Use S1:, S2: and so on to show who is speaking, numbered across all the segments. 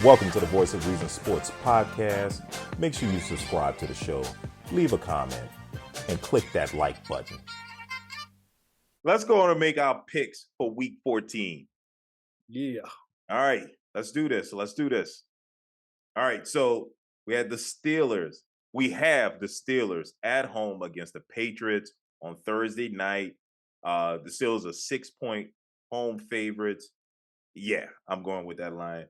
S1: Welcome to the Voice of Reason Sports Podcast. Make sure you subscribe to the show, leave a comment, and click that like button. Let's go on and make our picks for Week 14.
S2: Yeah.
S1: All right, let's do this. All right, so we had the Steelers. We have the Steelers at home against the Patriots on Thursday night. The Steelers are 6-point home favorites. Yeah, I'm going with that line.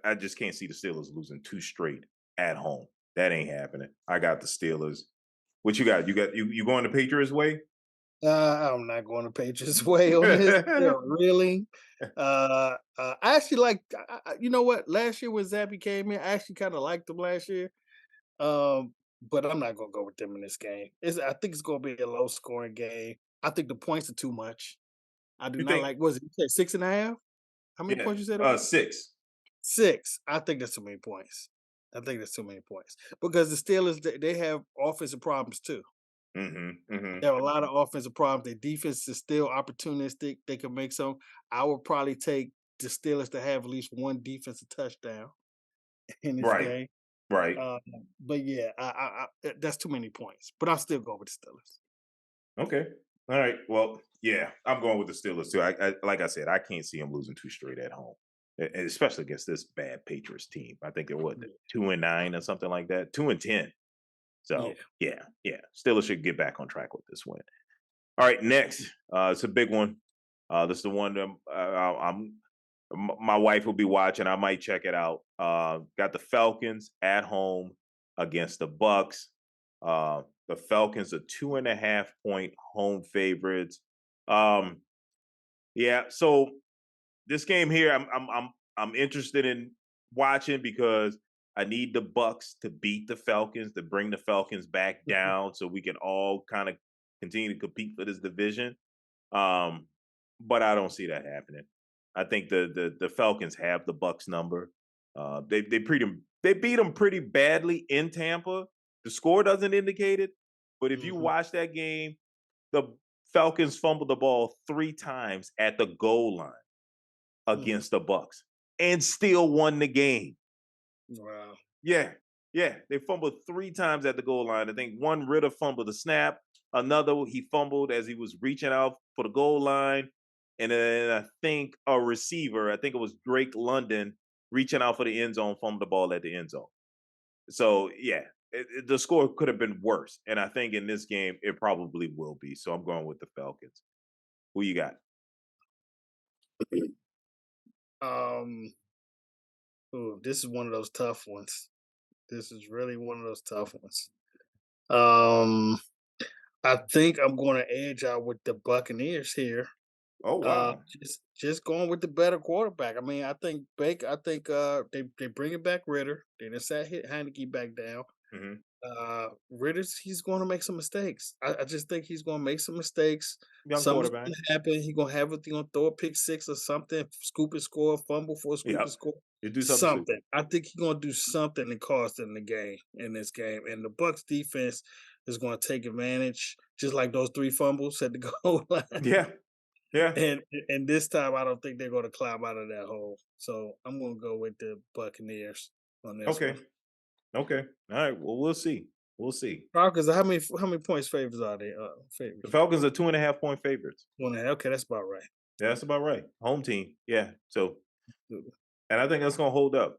S1: I just can't see the Steelers losing 2 straight at home. That ain't happening. I got the Steelers. What you got? You going the Patriots way?
S2: I'm not going to Patriots way on this. Really? I actually like. You know what? Last year when Zappy came in, I actually kind of liked them last year. But I'm not gonna go with them in this game. I think it's gonna be a low scoring game. I think the points are too much. I do
S1: You
S2: not
S1: think?
S2: like. Was it you said 6.5? How many points you said? It was?
S1: 6.
S2: 6. I think that's too many points. Because the Steelers they have offensive problems too.
S1: Mm-hmm.
S2: They have a lot of offensive problems. Their defense is still opportunistic. They can make some. I would probably take the Steelers to have at least one defensive touchdown in this game.
S1: Right.
S2: But yeah, that's too many points. But I'll still go with the Steelers.
S1: Okay. All right. Well, yeah, I'm going with the Steelers too. I like I said, I can't see them losing 2 straight at home, especially against this bad Patriots team. I think they're 2-9 or something like that, 2-10. So yeah. Steelers should get back on track with this win. All right, next, it's a big one. This is the one that my wife will be watching. I might check it out. Got the Falcons at home against the Bucks. The Falcons are 2.5-point home favorites. Yeah, so this game here, I'm interested in watching because I need the Bucks to beat the Falcons, to bring the Falcons back down so we can all kind of continue to compete for this division. But I don't see that happening. I think the Falcons have the Bucks number. They beat them pretty badly in Tampa. The score doesn't indicate it, but if you watch that game, the Falcons fumbled the ball 3 times at the goal line against the Bucks and still won the game.
S2: Wow.
S1: Yeah. They fumbled 3 times at the goal line. I think one Ritter fumbled the snap. Another he fumbled as he was reaching out for the goal line. And then I think a receiver, I think it was Drake London, reaching out for the end zone, fumbled the ball at the end zone. So, yeah, the score could have been worse. And I think in this game, it probably will be. So I'm going with the Falcons. Who you got?
S2: This is one of those tough ones. This is really one of those tough ones. I think I'm going to edge out with the Buccaneers here.
S1: Oh, wow.
S2: Just going with the better quarterback. I mean, I think they bringing back Ritter. They just sat Heineke back down. Ritter's he's going to make some mistakes. I just think he's going to make some mistakes.
S1: Young
S2: Something's
S1: quarterback.
S2: going to happen. He's going to have it. He's going to throw a pick 6 or something. Scoop and score. Fumble for a scoop and score.
S1: You do
S2: Something. I think he's going to do something that cost them the game in this game. And the Bucks defense is going to take advantage, just like those 3 fumbles at the goal line.
S1: Yeah.
S2: And this time, I don't think they're going to climb out of that hole. So I'm going to go with the Buccaneers on this.
S1: Okay. All right. Well, we'll see.
S2: Falcons, how many points favorites are they?
S1: The Falcons are 2.5-point favorites.
S2: Okay, that's about right.
S1: Yeah, that's about right. Home team. Yeah. So, and I think that's going to hold up.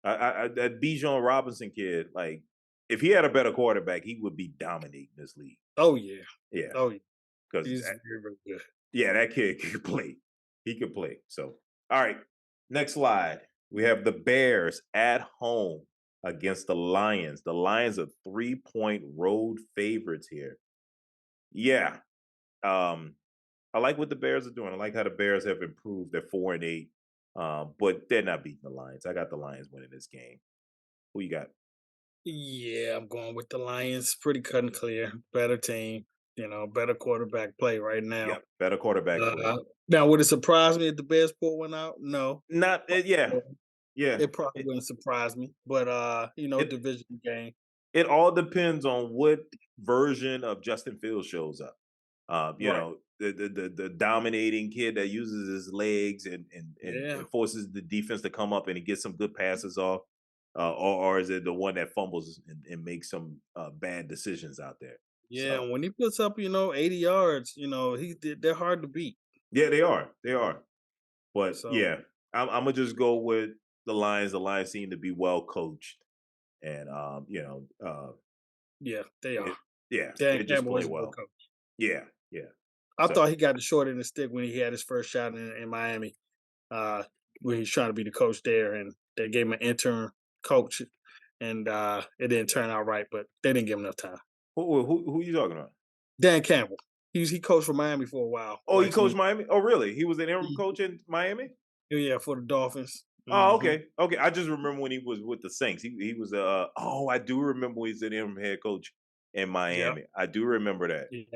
S1: That Bijan Robinson kid, like, if he had a better quarterback, he would be dominating this league.
S2: Oh yeah.
S1: Yeah.
S2: Oh yeah.
S1: Because
S2: he's very, very good.
S1: Yeah, that kid could play. He could play. So, all right. Next slide. We have the Bears at home against the Lions. The Lions are 3-point road favorites here. Yeah. I like what the Bears are doing. I like how the Bears have improved. They're 4-8. But they're not beating the Lions. I got the Lions winning this game. Who you got?
S2: Yeah, I'm going with the Lions. Pretty cut and clear. Better team. Better quarterback play right now.
S1: Yeah, better quarterback play.
S2: Now, would it surprise me if the Bears pull one out? No.
S1: Not yeah.
S2: It probably wouldn't surprise me. But division game.
S1: It all depends on what version of Justin Fields shows up. You
S2: Right.
S1: know, the dominating kid that uses his legs
S2: Yeah.
S1: and forces the defense to come up and he gets some good passes off, or is it the one that fumbles and makes some bad decisions out there?
S2: Yeah.
S1: So
S2: When he puts up, 80 yards, they're hard to beat.
S1: yeah, they are. But
S2: So
S1: yeah, I'm gonna just go with the Lions. The Lions seem to be well coached, and
S2: yeah, they are.
S1: yeah,
S2: Dan
S1: they just
S2: Campbell
S1: play
S2: is a good
S1: well.
S2: coach.
S1: Yeah, yeah.
S2: I
S1: So
S2: thought he got the short end of the stick when he had his first shot in Miami, uh, when he's trying to be the coach there, and they gave him an intern coach, and it didn't turn out right, but they didn't give him enough time.
S1: who you talking about?
S2: Dan Campbell, he coached for Miami for a while,
S1: Oh, he
S2: like some
S1: coached Miami. Oh, really? He was an interim
S2: Mhm.
S1: coach in Miami.
S2: Yeah, for the Dolphins.
S1: Oh,
S2: Hmm.
S1: okay, okay. I just remember when he was with the Saints. He was oh, I do remember when he's an interim head coach in
S2: Yep,
S1: Miami. I do remember that.
S2: yep.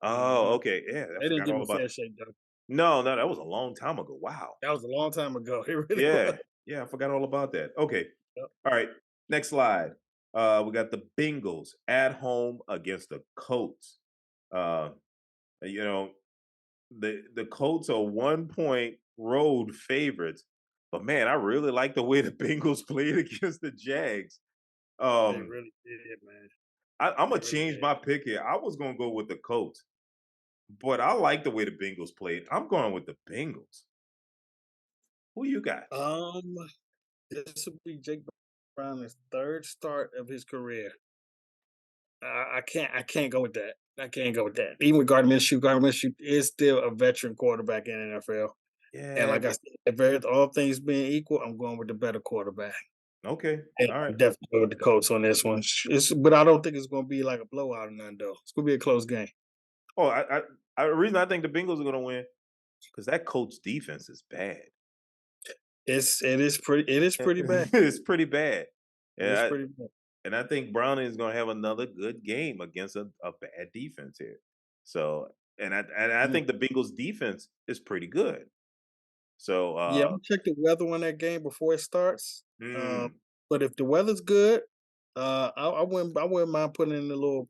S1: Oh,
S2: Hmm.
S1: okay. Yeah, I
S2: They didn't
S1: forgot
S2: give him
S1: all
S2: a
S1: about.
S2: fair shake though.
S1: No, no, that was a long time ago. Wow.
S2: That was a long time ago. It really was.
S1: Yeah, yeah, I forgot all about that. Okay.
S2: Yep.
S1: All right. Next slide. We got the Bengals at home against the Colts. Uh, you know, the Colts are 1 point road favorites, but man, I really like the way the Bengals played against the Jags.
S2: They
S1: Um,
S2: really did, man.
S1: I'm
S2: They
S1: gonna
S2: really
S1: change
S2: did.
S1: my pick here. I was gonna go with the Colts, but I like the way the Bengals played. I'm going with the Bengals. Who you got?
S2: Um, this would be Jake Brown's third start of his career. I can't go with that. I can't go with that. Even with Gardner Minshew is still a veteran quarterback in the NFL. And
S1: Yeah,
S2: like I
S1: but
S2: said, if all things being equal, I'm going with the better quarterback.
S1: okay.
S2: And
S1: All right.
S2: I'm definitely going with the Colts on this one. But I don't think it's going to be like a blowout or nothing, though. It's going to be a close game.
S1: Oh, the reason I think the Bengals are gonna win because that Colts defense is bad.
S2: It is pretty bad.
S1: It's pretty bad.
S2: It is
S1: Yeah,
S2: pretty bad.
S1: and I think Browning is going to have another good game against a bad defense here. So, and I
S2: Mm.
S1: think the Bengals defense is pretty good. So,
S2: Yeah, I'm gonna check the weather on that game before it starts.
S1: mm,
S2: But if the weather's good, I wouldn't mind putting in a little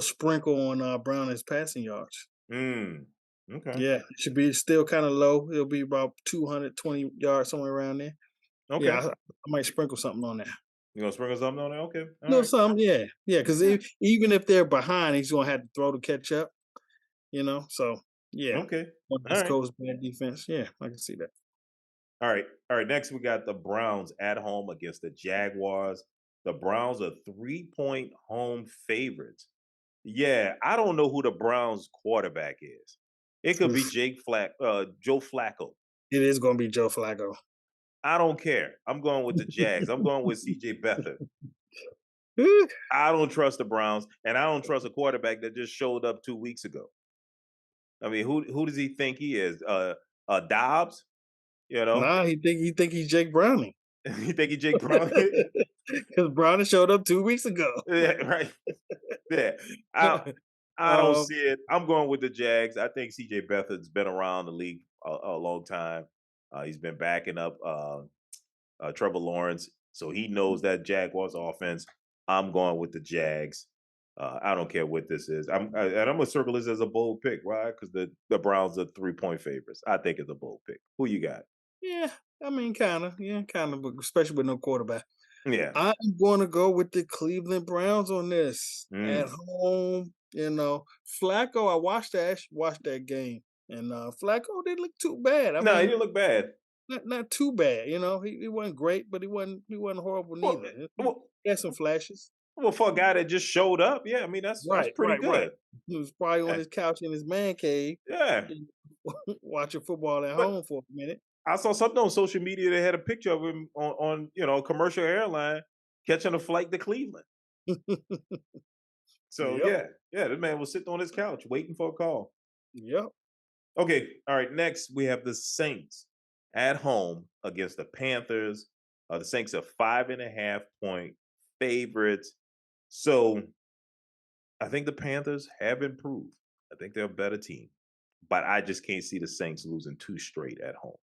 S2: sprinkle on Brown's passing yards.
S1: mm, okay,
S2: Yeah, it should be still kind of low. It'll be about 220 yards somewhere around there. Yeah,
S1: okay.
S2: I might sprinkle something on there.
S1: You gonna sprinkle something on there? Okay, all
S2: No,
S1: right.
S2: something, yeah, yeah. Because
S1: Yeah.
S2: even if they're behind, he's gonna have to throw to catch up. So yeah,
S1: Okay,
S2: on
S1: all
S2: this
S1: right,
S2: Coast bad defense. Yeah, I can see that.
S1: all right, all right. Next, we got the Browns at home against the Jaguars. The Browns are 3 point home favorites. Yeah, I don't know who the Browns quarterback is. It could be
S2: Oof.
S1: Joe Flacco.
S2: It is gonna be Joe Flacco.
S1: I don't care. I'm going with the Jags. I'm going with CJ Beathard.
S2: Ooh,
S1: I don't trust the Browns, and I don't trust a quarterback that just showed up 2 weeks ago. I mean, who does he think he is? Dobbs? You know,
S2: nah, he think he's Jake Browning
S1: you think he Jake Brown?
S2: because Browning showed up 2 weeks ago.
S1: Yeah, right. Yeah, I I don't
S2: um,
S1: see it. I'm going with the Jags. I think CJ Beathard's been around the league a long time. He's been backing up Trevor Lawrence, so he knows that Jaguars offense. I'm going with the Jags. I don't care what this is. And I'm gonna circle this as a bold pick, right? Because the Browns are 3 point favorites. I think it's a bold pick. Who you got?
S2: yeah, I mean, kind of, but especially with no quarterback.
S1: Yeah.
S2: I'm going to go with the Cleveland Browns on this at
S1: Mm.
S2: home. Flacco. I watched that game, and Flacco didn't look too bad. I
S1: No, he
S2: mean,
S1: didn't look bad.
S2: not too bad. He wasn't great, but he wasn't horrible
S1: Well,
S2: neither.
S1: well,
S2: He had some flashes.
S1: well, for a guy that just showed up, yeah. I mean, that's
S2: Right,
S1: pretty
S2: right, right.
S1: good.
S2: He was probably on
S1: Yeah,
S2: his couch in his man cave,
S1: yeah.
S2: watching football at
S1: But
S2: home for a minute.
S1: I saw something on social media that had a picture of him on a commercial airline catching a flight to Cleveland. So
S2: Yep,
S1: yeah, this man was sitting on his couch waiting for a call.
S2: yep.
S1: Okay, all right. Next, we have the Saints at home against the Panthers. The Saints are 5.5 point favorites. So I think the Panthers have improved. I think they're a better team, but I just can't see the Saints losing two straight at home.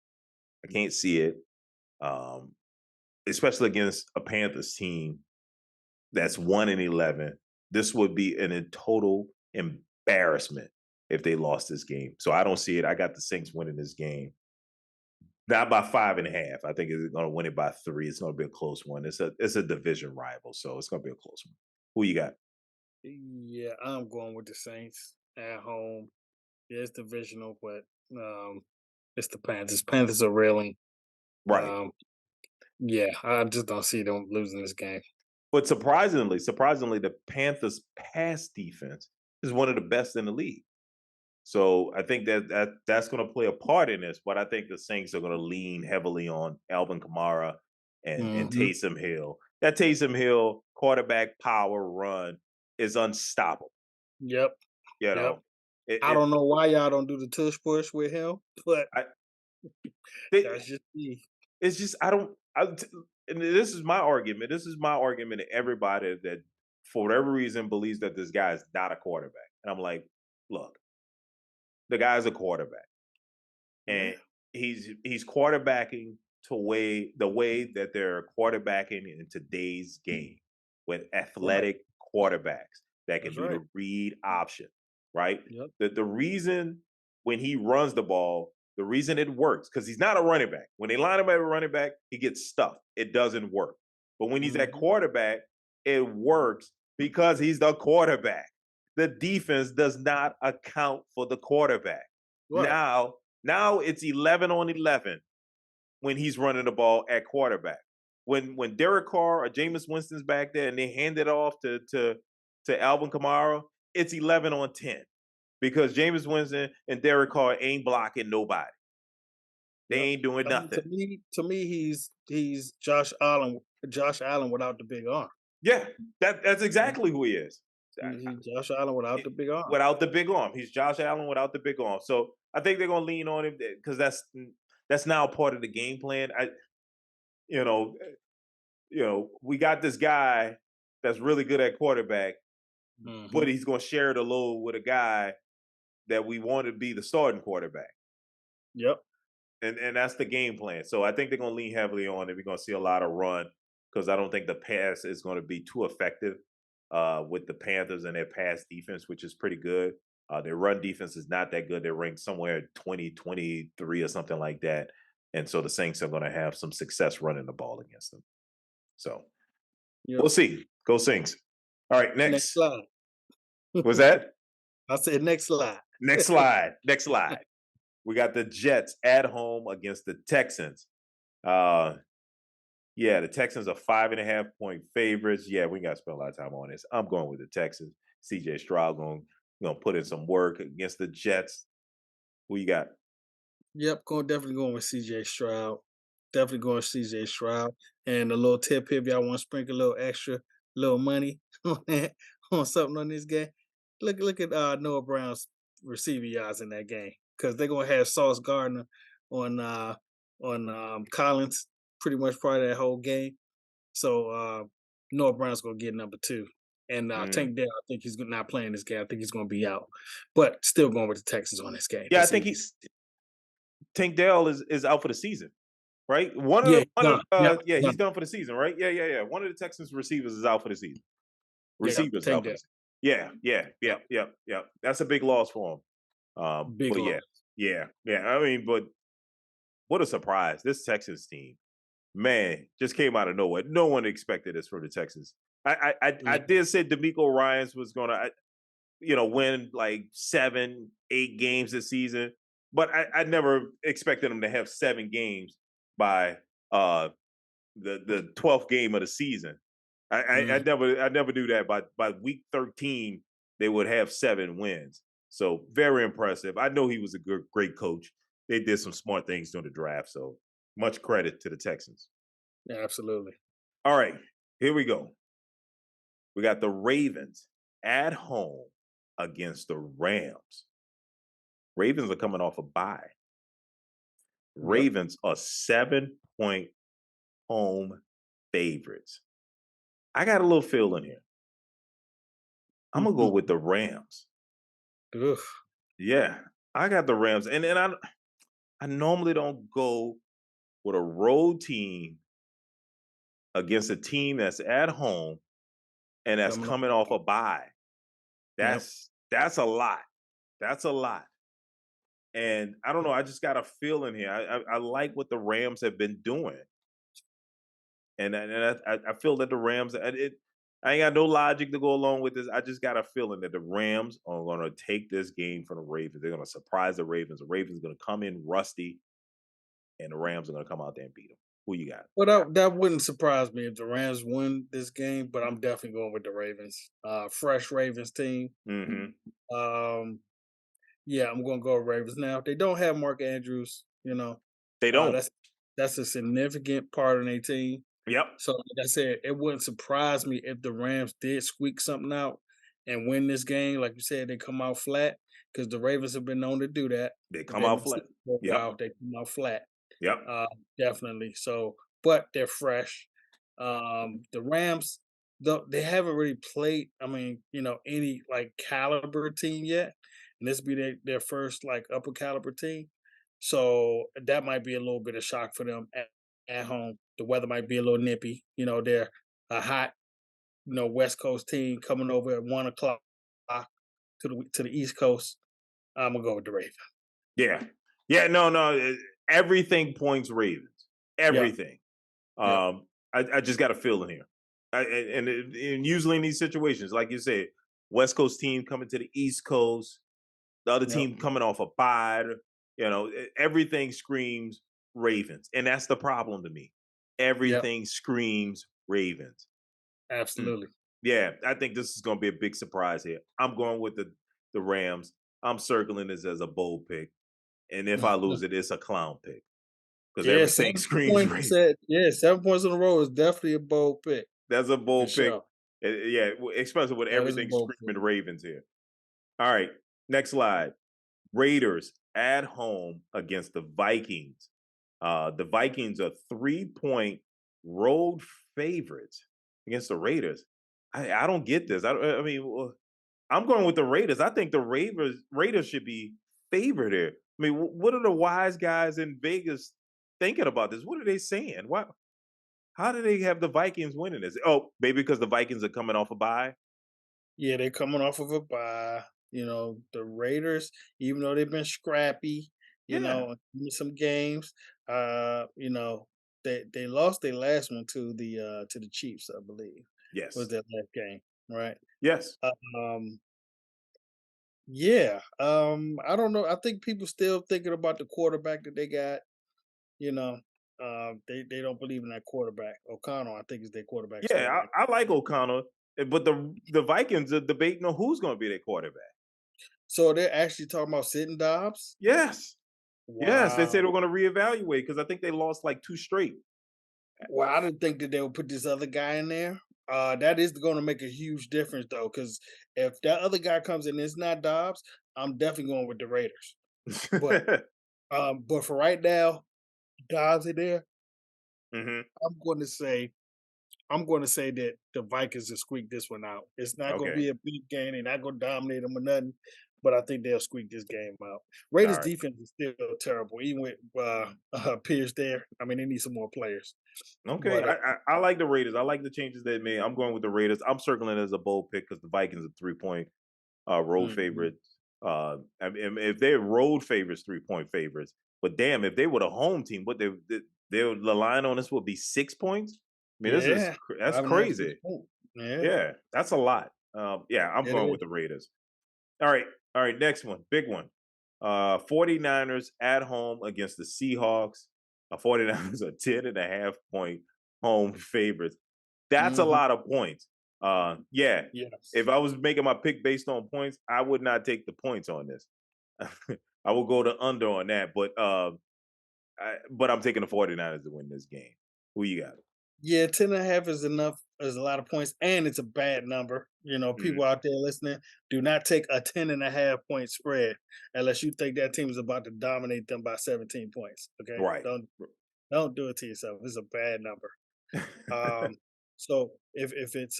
S1: I can't see it, um, especially against a Panthers team that's 1-11. This would be a total embarrassment if they lost this game. So I don't see it. I got the Saints winning this game. Not by 5.5. I think it's going to win it by 3. It's going to be a close one. It's a division rival, so it's going to be a close one. Who you got?
S2: Yeah, I'm going with the Saints at home. Yeah, it's divisional, but it's the Panthers. Panthers are reeling.
S1: Right.
S2: Um, yeah, I just don't see them losing this game.
S1: But surprisingly, the Panthers' pass defense is one of the best in the league. So I think that's going to play a part in this. But I think the Saints are going to lean heavily on Alvin Kamara and
S2: Hmm.
S1: Taysom Hill. That Taysom Hill quarterback power run is unstoppable.
S2: Yep,
S1: You
S2: yep.
S1: know, it,
S2: I
S1: it
S2: don't know why y'all don't do the tush push with him, but
S1: I, they,
S2: that's just me.
S1: it's just I don't. And this is my argument. This is my argument to everybody that, for whatever reason, believes that this guy is not a quarterback. And I'm like, look, the guy's a quarterback,
S2: Yeah,
S1: and he's quarterbacking the way that they're quarterbacking in today's game with
S2: right.
S1: athletic quarterbacks that can
S2: That's
S1: do
S2: right.
S1: the read option, right?
S2: Yep.
S1: The reason when he runs the ball, the reason it works, because he's not a running back. When they line him at a running back, he gets stuffed. It doesn't work. But when he's at
S2: Hmm.
S1: quarterback, it works because he's the quarterback. The defense does not account for the quarterback.
S2: Right.
S1: Now, now it's 11 on 11 when he's running the ball at quarterback. When Derek Carr or Jameis Winston's back there and they hand it off to Alvin Kamara, it's 11 on 10 because Jameis Winston and Derek Carr ain't blocking nobody. They
S2: Yep.
S1: ain't doing
S2: I mean,
S1: nothing.
S2: to me, he's Josh Allen. Josh Allen without the big arm.
S1: Yeah, that's exactly who he is.
S2: He's Josh Allen without the big arm.
S1: Without the big arm. He's Josh Allen without the big arm. So I think they're gonna lean on him because that's now part of the game plan. You know, we got this guy that's really good at quarterback, but
S2: Hmm.
S1: he's gonna share the load with a guy that we want to be the starting quarterback.
S2: Yep.
S1: And that's the game plan. So I think they're going to lean heavily on it. We're going to see a lot of run because I don't think the pass is going to be too effective with the Panthers and their pass defense, which is pretty good. Their run defense is not that good. They're ranked somewhere at 23 or something like that. And so the Saints are going to have some success running the ball against them. So
S2: Yep.
S1: we'll see. Go Saints. All right,
S2: Next
S1: next.
S2: slide.
S1: Was that?
S2: I said next slide.
S1: Next slide. Next slide. We got the Jets at home against the Texans. Uh, Yeah, the Texans are 5.5 point favorites. Yeah, we got to spend a lot of time on this. I'm going with the Texans. CJ Stroud going to put in some work against the Jets. Who you got?
S2: Yep, definitely going with CJ Stroud. Definitely going with CJ Stroud. And a little tip here, if y'all want to sprinkle a little extra, little money on that, on something on this game. Look at Noah Brown's receiving yards in that game because they're gonna have Sauce Gardner on Collins pretty much part of that whole game. So Noah Brown's gonna get number two. And
S1: Mm.
S2: Tank Dell, I think he's not playing this game. I think he's gonna be out. But still going with the Texans on this game.
S1: Yeah, I
S2: That's
S1: think
S2: easy.
S1: Tank Dell is out for the season, right?
S2: Yeah, he's gone. Yep,
S1: Yeah, he's
S2: done.
S1: done for the season, right? Yeah. One of the Texans receivers is out for the season.
S2: Yep,
S1: Receivers
S2: Tank
S1: out for
S2: Dell.
S1: the season. Yeah. That's a big loss for him.
S2: Big
S1: But
S2: loss.
S1: yeah. I mean, but what a surprise! This Texans team, man, just came out of nowhere. No one expected this from the Texans. I
S2: Mhm.
S1: did say D'Amico Ryans was gonna win like 7, 8 games this season, but I never expected him to have 7 games by the 12th game of the season.
S2: Mhm.
S1: I never knew that by week 13 they would have 7 wins. So very impressive. I know he was a great coach. They did some smart things during the draft. So much credit to the Texans.
S2: Yeah, absolutely.
S1: All right, here we go. We got the Ravens at home against the Rams. Ravens are coming off a bye.
S2: Yep.
S1: Ravens are 7 point home favorites. I got a little feeling here. I'm gonna go with the Rams.
S2: Oof.
S1: Yeah, I got the Rams, and I normally don't go with a road team against a team that's at home and that's
S2: Coming off
S1: coming
S2: the
S1: off
S2: bye.
S1: a bye.
S2: Yep.
S1: That's a lot. That's a lot. And I don't know. I just got a feeling here. I like what the Rams have been doing, and I feel that the Rams. I ain't got no logic to go along with this. I just got a feeling that the Rams are going to take this game from the Ravens. They're going to surprise the Ravens. The Ravens are going to come in rusty, and the Rams are going to come out there and beat them. Who you got?
S2: Well, that wouldn't surprise me if the Rams win this game, but I'm definitely going with the Ravens. Fresh Ravens team.
S1: Hmm.
S2: Um, yeah, I'm going to go with Ravens. Now, if they don't have Mark Andrews,
S1: They don't.
S2: that's a significant part of their team.
S1: Yep.
S2: So, like I said, it wouldn't surprise me if the Rams did squeak something out and win this game. Like you said, they come out flat because the Ravens have been known to do that.
S1: They
S2: If
S1: come
S2: they've
S1: out
S2: been
S1: flat.
S2: sitting for a
S1: Yep.
S2: while, they come out flat.
S1: Yep.
S2: Uh, definitely. So, but they're fresh. The Rams, though, they haven't really played. I mean, any like caliber team yet, and this be their first like upper caliber team. So that might be a little bit of shock for them at home. The weather might be a little nippy. They're a hot, West Coast team coming over at 1 o'clock to the East Coast. I'm gonna go with the Ravens.
S1: Yeah. Yeah. No. No. Everything points Ravens.
S2: Yeah,
S1: Everything.
S2: yeah,
S1: I just got a feeling here. And usually in these situations, like you said, West Coast team coming to the East Coast, the other
S2: yep,
S1: team coming off a bye. Everything screams Ravens, and that's the problem to me.
S2: yep,
S1: Everything screams Ravens. Mm.
S2: absolutely.
S1: Yeah, I think this is going to be a big surprise here. I'm going with the Rams. I'm circling this as a bold pick, and if I lose it, it's a clown pick because
S2: Yeah,
S1: everything
S2: 7
S1: screams
S2: points, you
S1: Ravens.
S2: said yeah, 7 points in a row is definitely a bold pick,
S1: That's a
S2: for
S1: bold pick.
S2: sure.
S1: Yeah, especially with
S2: That is a
S1: everything
S2: bold pick.
S1: screaming Ravens here. All right, next slide. Raiders at home against the Vikings. The Vikings are 3-point road favorites against the Raiders. I don't get this. I mean, I'm going with the Raiders. I think the Raiders should be favored here. I mean, what are the wise guys in Vegas thinking about this? What are they saying? What? How do they have the Vikings winning this? Oh, maybe because the Vikings are coming off a bye.
S2: Yeah, they're coming off of a bye. The Raiders, even though they've been scrappy,
S1: Yeah.
S2: in some games, they lost their last one to the Chiefs, I believe, was
S1: Yes.
S2: their last game, right?
S1: Yes.
S2: Um, yeah, I don't know. I think people still thinking about the quarterback that they got. You know, they don't believe in that quarterback. O'Connell, I think, is their quarterback still
S1: Yeah,
S2: right.
S1: I like O'Connell, but the Vikings are debating on who's going to be their quarterback.
S2: So they're actually talking about sitting Dobbs.
S1: Yes, yes, they said
S2: Wow.
S1: they're going to reevaluate because I think they lost like two straight.
S2: Well, I didn't think that they would put this other guy in there. That is going to make a huge difference, though, because if that other guy comes in, and it's not Dobbs. I'm definitely going with the Raiders. But but for right now, Dobbs in there.
S1: Hmm.
S2: I'm going to say I'm going to say that the Vikings will squeak this one out. It's not going to
S1: Okay,
S2: be a big game. They're not going to dominate them or nothing, but I think they'll squeak this game out.
S1: all
S2: Raiders
S1: right,
S2: defense is still terrible, even with Pierce there. I mean, they need some more players.
S1: okay.
S2: But
S1: I like the Raiders. I like the changes they made. I'm going with the Raiders. I'm circling it as a bold pick because the Vikings are 3-point road
S2: mhm.
S1: favorites. I mean, if they're road favorites, 3-point favorites. But damn, if they were the home team, the line on this would be 6 points. I mean,
S2: Yeah,
S1: that's
S2: 5.5, 6
S1: crazy.
S2: points. Yeah,
S1: Yeah, that's a lot. Yeah, I'm
S2: it
S1: going
S2: is.
S1: with the Raiders. All right. All right. Next one. Big one. 49ers at home against the Seahawks. 49ers are 10.5 point home favorites. That's a
S2: Mhm.
S1: lot of points. Yeah. If
S2: Yes.
S1: I was making my pick based on points, I would not take the points on this. I will go to under on that, but I'm taking the 49ers to win this game. Who you got?
S2: Yeah, 10.5 is enough. Is a lot of points, and it's a bad number. People
S1: Mhm.
S2: out there listening, do not take a 10.5 point spread unless you think that team is about to dominate them by 17 points. Okay,
S1: Right.
S2: don't do it to yourself. It's a bad number. Um, so if it's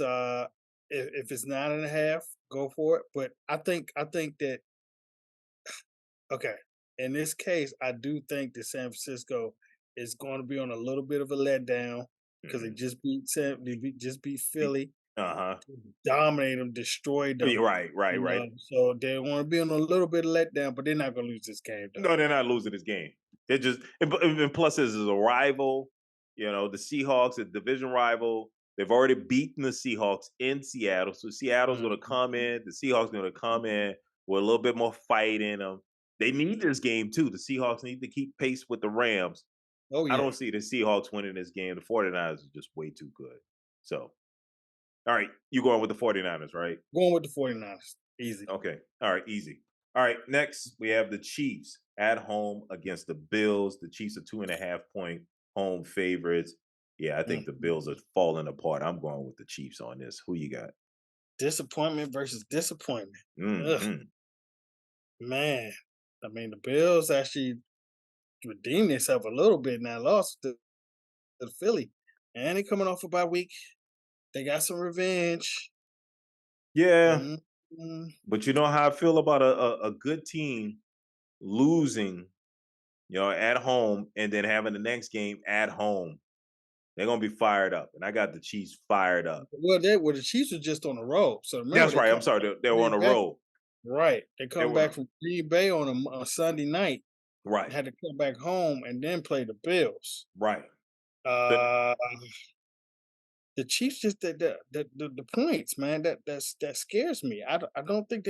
S2: 9.5, go for it. But I think that okay, in this case, I do think that San Francisco is going to be on a little bit of a letdown because they
S1: Mhm.
S2: just beat just beat
S1: Beat
S2: Philly.
S1: Uh-huh.
S2: Dominate them, destroy
S1: Yeah,
S2: them.
S1: right, right, right.
S2: So they want to be on a little bit of letdown, but they're not gonna lose this game though.
S1: No, they're not losing this game. They're just and plus this is a rival. You know, the Seahawks, a division rival. They've already beaten the Seahawks in Seattle. So Seattle's gonna come
S2: Mhm.
S1: in, the Seahawks gonna come in with a little bit more fight in them. They need this game too. The Seahawks need to keep pace with the Rams.
S2: Oh
S1: I
S2: yeah,
S1: don't see the Seahawks winning this game. The 49ers are just way too good. So, all right, you going with the 49ers, right?
S2: going with the 49ers. Easy.
S1: Okay. All right. Easy. All right. Next, we have the Chiefs at home against the Bills. The Chiefs are 2.5 point home favorites. Yeah, I think the Bills are
S2: Mhm.
S1: falling apart. I'm going with the Chiefs on this. Who you got?
S2: Disappointment versus disappointment. Ugh,
S1: Hmm.
S2: man. I mean, the Bills actually redeemed themselves a little bit now, lost to Philly. And they coming off a bye week. They got some revenge.
S1: Yeah,
S2: Mhm.
S1: but you know how I feel about a good team losing, at home and then having the next game at home. They're gonna be fired up, and I got the Chiefs fired up.
S2: Well, the Chiefs are just on the road. So remember,
S1: That's
S2: they
S1: right. I'm
S2: come
S1: sorry.
S2: back
S1: They
S2: from
S1: were on
S2: Green
S1: a
S2: Bay.
S1: roll.
S2: Right. They
S1: They
S2: come
S1: were on
S2: back
S1: a
S2: from Green Bay on Sunday night,
S1: right,
S2: had to come back home and then play the Bills.
S1: right. The
S2: Uh the Chiefs just the points, man. That scares me. I don't think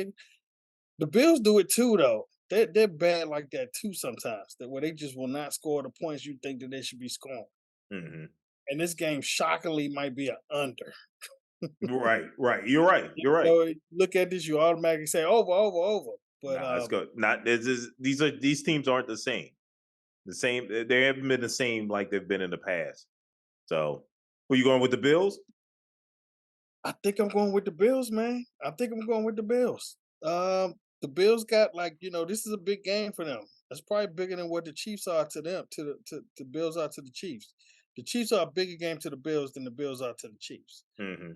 S2: the Bills do it too though. They're bad like that too sometimes. That where they just will not score the points you think that they should be scoring.
S1: mhm.
S2: And this game shockingly might be an under.
S1: Right, right. You're right. You're right.
S2: So look at this, you automatically say over, over, over. But
S1: Nah, it's good. Not this is these teams aren't the same. The same. They haven't been the same like they've been in the past. So, who you going with the Bills?
S2: I think I'm going with the Bills, man. I think I'm going with the Bills. The Bills got this is a big game for them. It's probably bigger than what the Chiefs are to them, to Bills are to the Chiefs. The Chiefs are a bigger game to the Bills than the Bills are to the Chiefs.
S1: Hmm.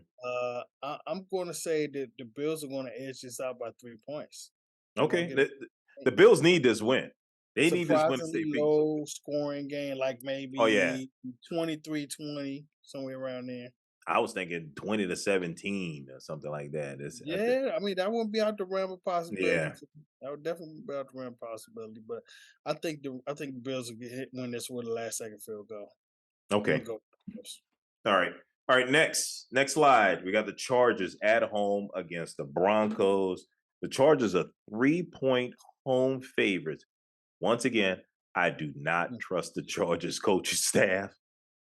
S2: I'm going to say that the Bills are going to edge this out by 3 points. They're going
S1: Okay.
S2: to get
S1: The
S2: a
S1: Bills need this win. They need this win to
S2: surprisingly
S1: stay peace.
S2: low scoring game, like
S1: Oh yeah.
S2: maybe 23-20, somewhere around there.
S1: I was thinking 20-17 or something like that. It's I think.
S2: Yeah, I mean, that wouldn't be out the realm of possibility.
S1: Yeah.
S2: That would definitely be out the realm of possibility. But I think the Bills will win this with a last second field goal. I'm gonna
S1: Okay.
S2: go with the Bills.
S1: All right. All right. Next slide. We got the Chargers at home against the Broncos. The Chargers are 3 point home favorites. Once again, I do not
S2: Mm.
S1: trust the Chargers coaching staff.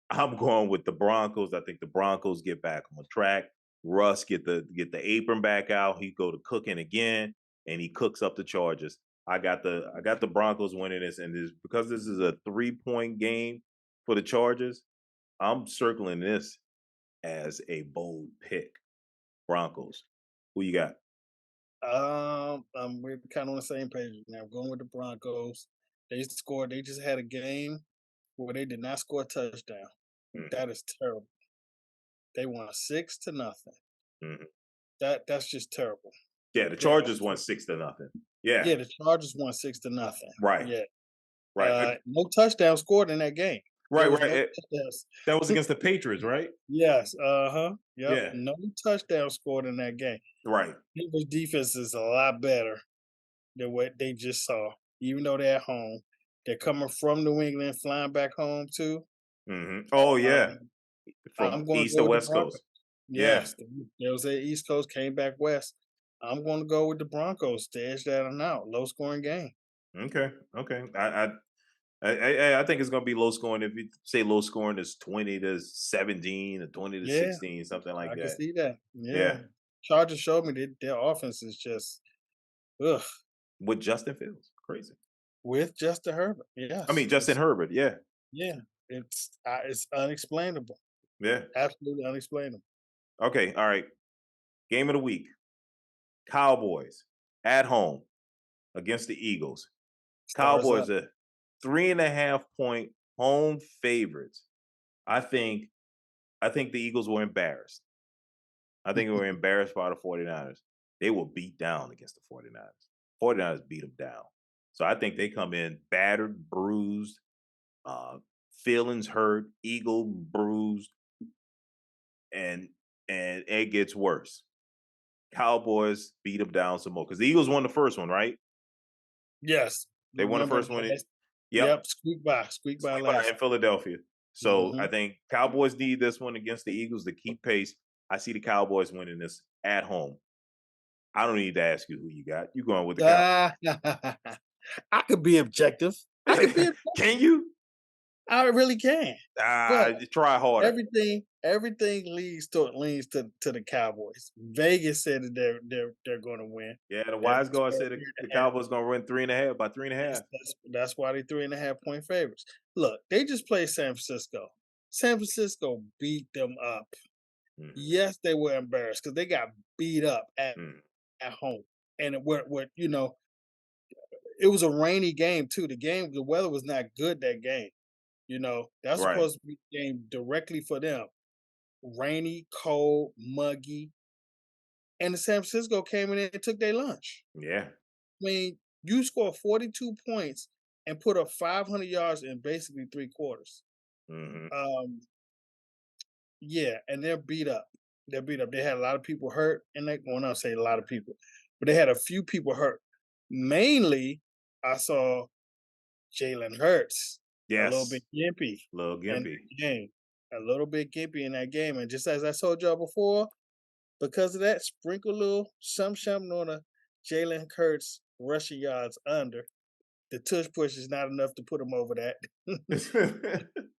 S1: I'm going with the Broncos. I think the Broncos get back on track. Russ get the apron back out. He go to cooking again, and he cooks up the Chargers. I got the Broncos winning this, and because this is a 3 point game for the Chargers. I'm circling this as a bold pick. Broncos. Who you got?
S2: We're kind of on the same page now. I'm going with the Broncos. They scored. They just had a game where they did not score a touchdown.
S1: Mhm,
S2: That is terrible. They won 6-0.
S1: mhm.
S2: That's just terrible.
S1: Yeah, the
S2: Yeah,
S1: Chargers won 6-0. Yeah,
S2: yeah. The Chargers won 6-0.
S1: right,
S2: Yeah.
S1: right,
S2: No touchdown scored in that game. There
S1: right,
S2: was
S1: right.
S2: no touchdowns.
S1: That was against the Patriots, right?
S2: Yes, uh-huh, yep,
S1: Yeah,
S2: no touchdown scored in that game.
S1: right.
S2: People's defense is a lot better than what they just saw, even though they're at home. They're coming from New England, flying back home too.
S1: Oh yeah,
S2: Um,
S1: from
S2: I'm gonna
S1: East
S2: go
S1: to
S2: with the
S1: West
S2: Broncos.
S1: Coast. Yeah.
S2: Yes, they was at East Coast, came back west. I'm gonna go with the Broncos to edge that one out. Low scoring game.
S1: Okay. Okay. I think it's gonna be low scoring. If you say low scoring is 20-17 or twenty to
S2: Yeah,
S1: sixteen, something like
S2: I can
S1: that.
S2: see that. Yeah.
S1: Yeah,
S2: Chargers showed me that their offense is just ugh.
S1: with Justin Fields, crazy.
S2: With Justin Herbert,
S1: I
S2: yes,
S1: mean Justin Herbert. Yeah,
S2: yeah, it's unexplainable,
S1: yeah.
S2: absolutely unexplainable.
S1: Okay, all right. Game of the week. Cowboys at home against the Eagles.
S2: Stars
S1: Cowboys
S2: up.
S1: are 3.5 point home favorites. I think I think the Eagles were embarrassed. I think they were embarrassed by the 49ers. They were beat down against the 49ers. 49ers beat them down. So I think they come in battered, bruised, uh, feelings hurt, ego bruised, and and it gets worse. Cowboys beat them down some more because the Eagles won the first one, right?
S2: Yes.
S1: They won the
S2: Remember
S1: first
S2: the
S1: one.
S2: last
S1: Yep,
S2: Yep, squeak by
S1: squeak by
S2: last
S1: in Philadelphia. So I
S2: Mhm.
S1: think Cowboys need this one against the Eagles to keep pace. I see the Cowboys winning this at home. I don't need to ask you who you got. You going with the Cowboys?
S2: Ah, I could be objective. I could be
S1: Can you?
S2: I really can. But
S1: Try harder.
S2: everything leads to the Cowboys. Vegas said that they're gonna win.
S1: Yeah, the
S2: They're
S1: wise guy said the
S2: 12.5.
S1: Cowboys gonna win 3.5 by 3.5.
S2: That's why they 3.5 point favorites. Look, they just played San Francisco. San Francisco beat them up.
S1: Mm-hmm.
S2: Yes, they were embarrassed because they got beat up
S1: Mm,
S2: at home. And it was a rainy game too. The weather was not good that game. That's
S1: right.
S2: supposed to be a game directly for them. Rainy, cold, muggy. And the San Francisco came in and took their lunch.
S1: Yeah.
S2: I mean, you score 42 points and put up 500 yards in basically three quarters.
S1: Hmm.
S2: Um, yeah, and they're beat up. They're beat up. They had a lot of people hurt, and well, not say a lot of people, but they had a few people hurt. Mainly, I saw Jalen Hurts a little
S1: Yes.
S2: bit gimpy
S1: Little
S2: in
S1: Gimpy.
S2: that game. A little bit gimpy in that game. And just as I told y'all before, because of that, sprinkle a little something on a Jalen Hurts rushing yards under. The tush push is not enough to put him over that.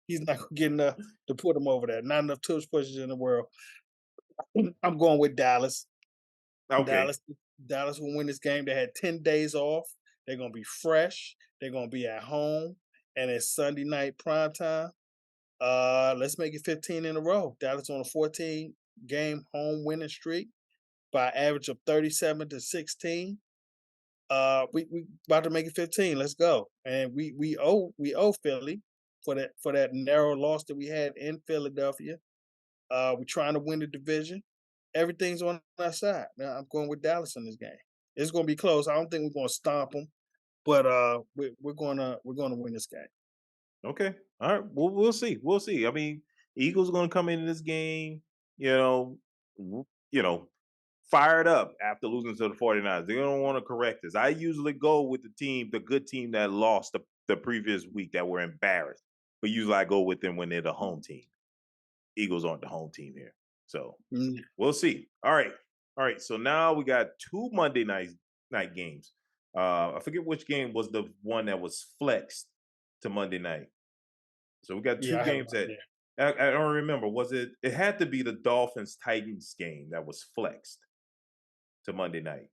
S2: He's not gonna get enough to put him over that. Not enough tush pushes in the world. I'm going with Dallas.
S1: Okay.
S2: Dallas Dallas will win this game. They had 10 days off. They're gonna be fresh. They're gonna be at home. And it's Sunday night prime time. Let's make it 15 in a row. Dallas on a 14 game home winning streak by average of 37 to 16. We about to make it 15. Let's go. And we owe Philly for that narrow loss that we had in Philadelphia. We're trying to win the division. Everything's on our side. Now I'm going with Dallas in this game. It's going to be close. I don't think we're going to stomp them, but we're gonna win this game.
S1: Okay. All right. Well, we'll see. We'll see. I mean, Eagles are going to come into this game, you know, you know, fired up after losing to the 49ers. They don't want to correct this. I usually go with the team, the good team that lost the previous week that were embarrassed. But usually I go with them when they're the home team. Eagles aren't the home team here. So
S2: Mm,
S1: we'll see. All right. All right. So now we got two Monday night games. I forget which game was the one that was flexed to Monday night. So we got
S2: yeah,
S1: two
S2: I have no
S1: games that
S2: idea.
S1: I don't remember. Was it? It had to be the Dolphins Titans game that was flexed to Monday night.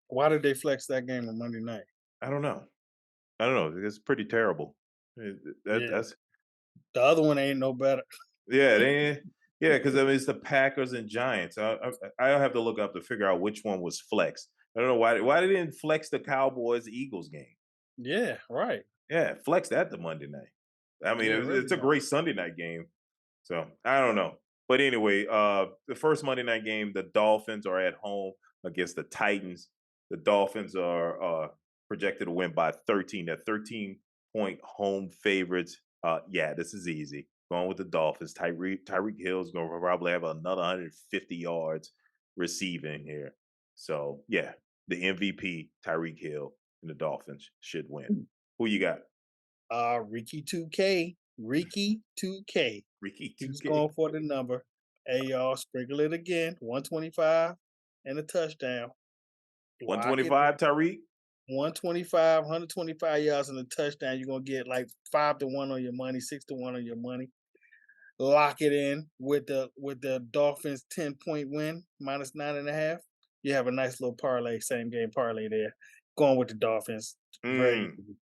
S2: Why did they flex that game on Monday night?
S1: I don't know. I don't know. It's pretty terrible.
S2: Yeah,
S1: That's
S2: the other one ain't no better.
S1: yeah. Yeah, because I mean it's the Packers and Giants. I'll have to look up to figure out which one was flexed. I don't know why they didn't flex the Cowboys Eagles game.
S2: Yeah, right.
S1: Yeah, flex that to Monday night. I mean,
S2: Yeah, really
S1: it's a
S2: right.
S1: great Sunday night game. So I don't know. But anyway, the first Monday night game, the Dolphins are at home against the Titans. The Dolphins are projected to win by 13. They're 13-point home favorites. Yeah, this is easy. Going with the Dolphins. Tyreek Hill is going to probably have another 150 yards receiving here. So yeah, the MVP Tyreek Hill and the Dolphins should win. Who you got?
S2: Ricky 2K. Ricky 2K.
S1: Ricky
S2: He's
S1: 2K.
S2: going for the number. Hey, y'all, sprinkle it again. 125 and a touchdown. Lock it
S1: 125 Tyreek.
S2: 125, 125 yards and a touchdown. You're gonna get like 5-1 on your money, 6-1 on your money. Lock it in with the Dolphins 10-point win, minus 9.5. You have a nice little parlay, same game parlay there. Going with the Dolphins. Very
S1: Mm.
S2: easy.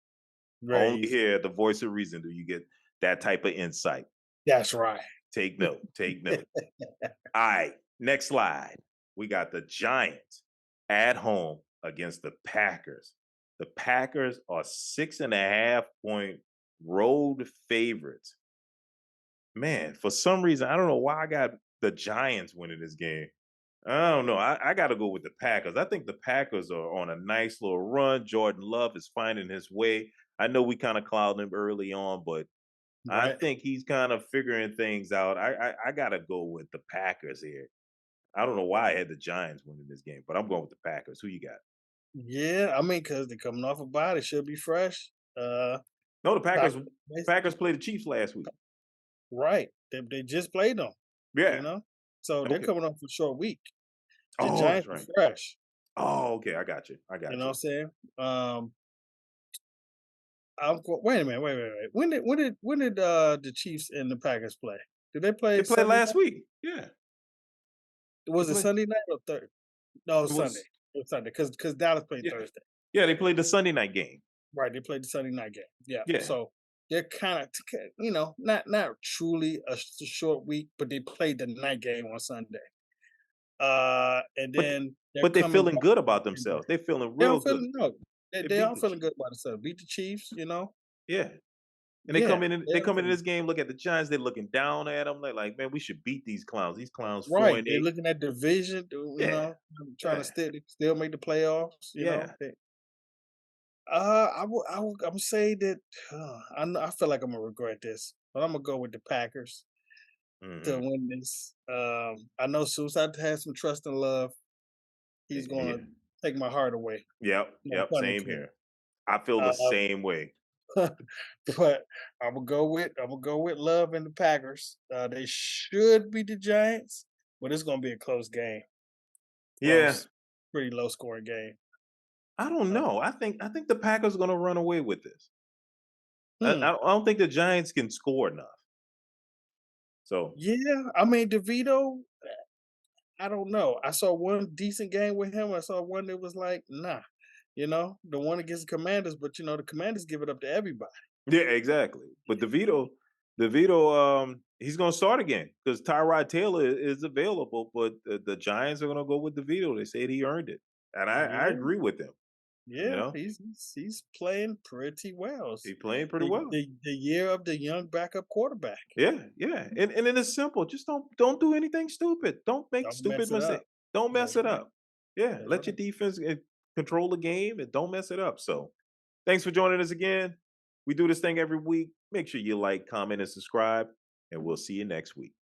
S2: Very
S1: Only
S2: easy.
S1: here at the Voice of Reason do you get that type of insight.
S2: That's right.
S1: Take note. Take note. All right. Next slide. We got the Giants at home against the Packers. The Packers are 6.5-point road favorites. Man, for some reason, I don't know why I got the Giants winning this game. I don't know. I got to go with the Packers. I think the Packers are on a nice little run. Jordan Love is finding his way. I know we kind of clouded him early on, but I
S2: Right.
S1: think he's kind of figuring things out. I got to go with the Packers here. I don't know why I had the Giants winning this game, but I'm going with the Packers. Who you got?
S2: Yeah, I mean, because 'cause they're coming off a bye, they should be fresh.
S1: No, the
S2: Packers
S1: Packers
S2: basically
S1: played the Chiefs last week.
S2: right. They just played them, you
S1: Yeah.
S2: know? So they're
S1: Okay.
S2: coming off a short week. The
S1: Oh, that's
S2: Giants are
S1: right.
S2: fresh,
S1: Oh, okay. I got you. I
S2: you
S1: got
S2: know what
S1: you.
S2: I'm saying? Um, wait a minute, wait. When did the Chiefs and the Packers play? Did they
S1: They
S2: play
S1: played
S2: Sunday
S1: last
S2: night?
S1: week. Yeah. They
S2: Was it
S1: played.
S2: Sunday night or third? No, it
S1: It
S2: was Sunday.
S1: was.
S2: It was Sunday because Dallas played
S1: Yeah.
S2: Thursday.
S1: Yeah. They played the Sunday night game.
S2: Right, they played the Sunday night game. Yeah,
S1: Yeah.
S2: so they're kinda not truly a short week, but they played the night game on Sunday. And
S1: But
S2: then they're
S1: but they're
S2: coming
S1: feeling
S2: back
S1: good
S2: from
S1: about
S2: and
S1: themselves. They're feeling
S2: they all
S1: real good.
S2: feeling no,
S1: They
S2: they
S1: beat
S2: all
S1: the
S2: feeling
S1: Chiefs.
S2: good about themselves. Beat the Chiefs, you know?
S1: Yeah. And
S2: Yeah,
S1: they
S2: they all
S1: come in
S2: feeling
S1: this game, look at the Giants, they're looking down at them. They're like, man, we should beat these clowns. These clowns four
S2: right,
S1: and
S2: they're
S1: eight.
S2: looking at division,
S1: Yeah.
S2: trying to
S1: Yeah.
S2: still make the playoffs, you know?
S1: Yeah.
S2: Imma say that, I feel like Imma regret this, but Imma go with the Packers to
S1: Hmm.
S2: win this. I know Suicide has some trust and love. He's gonna
S1: Yeah.
S2: take my heart away,
S1: Yep.
S2: no
S1: Yep.
S2: pun
S1: Same
S2: intended.
S1: here. I feel the
S2: Uh,
S1: same way.
S2: but I'm gonna go with love and the Packers. They should beat the Giants, but it's gonna be a close game.
S1: Yeah.
S2: Pretty low scoring game.
S1: I don't
S2: Uh,
S1: know. I think the Packers are gonna run away with this.
S2: hmm.
S1: I don't think the Giants can score enough. So
S2: Yeah, I mean DeVito. I don't know. I saw one decent game with him. I saw one that was like, nah, the one against the Commanders, but the Commanders give it up to everybody.
S1: yeah, exactly. But he's gonna start again because Tyrod Taylor is available, but the Giants are gonna go with DeVito. They said he earned it, and I
S2: Yeah,
S1: agree with them. You
S2: yeah,
S1: know,
S2: he's playing pretty well.
S1: he's playing pretty
S2: The,
S1: well.
S2: the the year of the young backup quarterback.
S1: Yeah, yeah, and it is simple. Just don't do anything stupid. Don't make
S2: Don't
S1: stupid
S2: mess it up.
S1: mistakes. Don't mess
S2: That's
S1: it
S2: right.
S1: up. Yeah,
S2: That's
S1: let your
S2: right.
S1: defense control the game and don't mess it up. So, thanks for joining us again. We do this thing every week. Make sure you like, comment, and subscribe, and we'll see you next week.